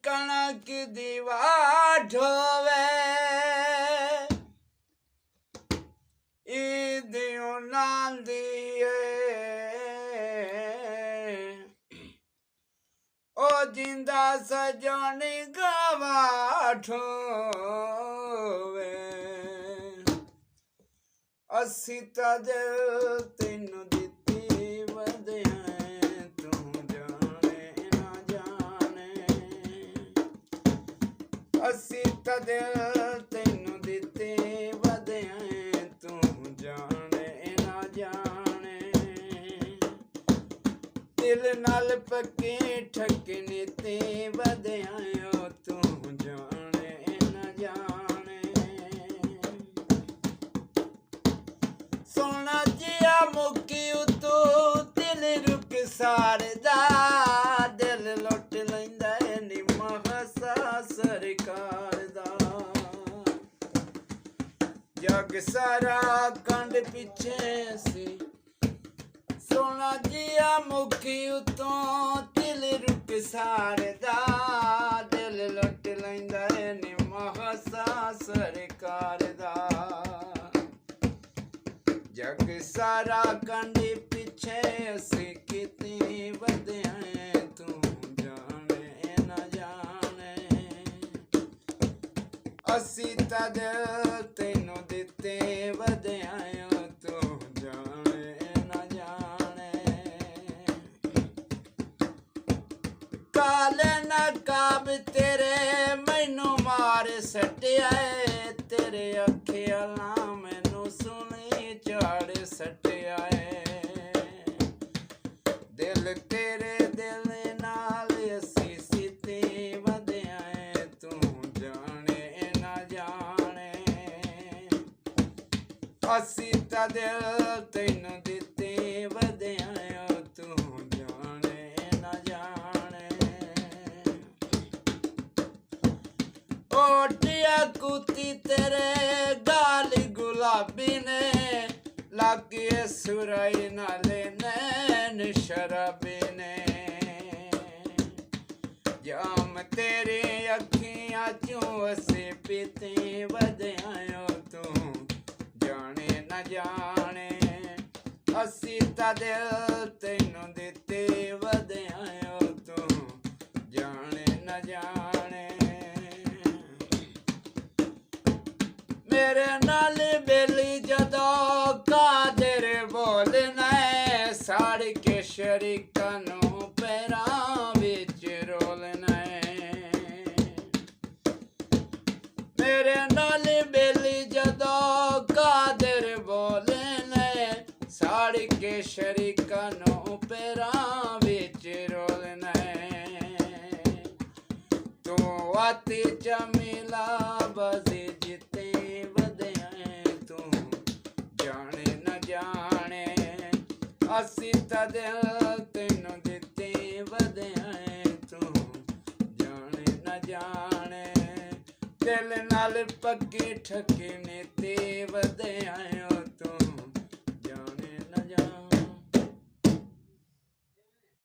कणक दी वाट होवे ईदियों नांदी ओ जिंदा सजनी गवाठ होवे असी तद तेनू दिती वधिया तू जाने ना जाने असी तद तेनू दिती वधिया तू जाने ना जाने दिल नाल पक्के ठकने ते वधिया तू जाने ना जाने सोना जिया मुकी उतो दिल रुक सारदा दिल लुट लैंदा नी महसा सरकार दा जग सारा कंड पिछे सी सोना जिया मुखी उतो दिल रुक सारदा दिल लुट लैंदा नी महसा सरकार दा जग सारा कंडी पिछे असी कितनी वधिया तू जाने ना जाने असी तद तेनू दिते वधिया तू जाने ना जाने काले नकाब तेरे मैनू मार सटिया तेरे अखियां मैनू सुनी झाड़ सटिया दिल तेरे दिल नाल असी सीते वधिया तू जाने ना जाने असी तद तैनू दिते वधिया तू जाने ना जाने ओटिया कुत्ती तेरे गाल गुलाबी ने लागे सुराई नाले नैन शराबी ने जाम तेरे अखियां चों असे पीते वधिया तू जाने न जाने असी तद तैनू दिते वधिया तू जाने न जाने मेरे नाल बेली जदों कादर बोलना साड़ के शरीकां नूं पैरां विच रोलना मेरे नाल बेली जदों कादर बोलना साड़ के शरीकां नूं पैरां विच रोलना तू आती जमीला बजे जिते असी तद तेनू दिते वधिया तू जाने न जाने दिल नाल पक्के ठकने ते वधिया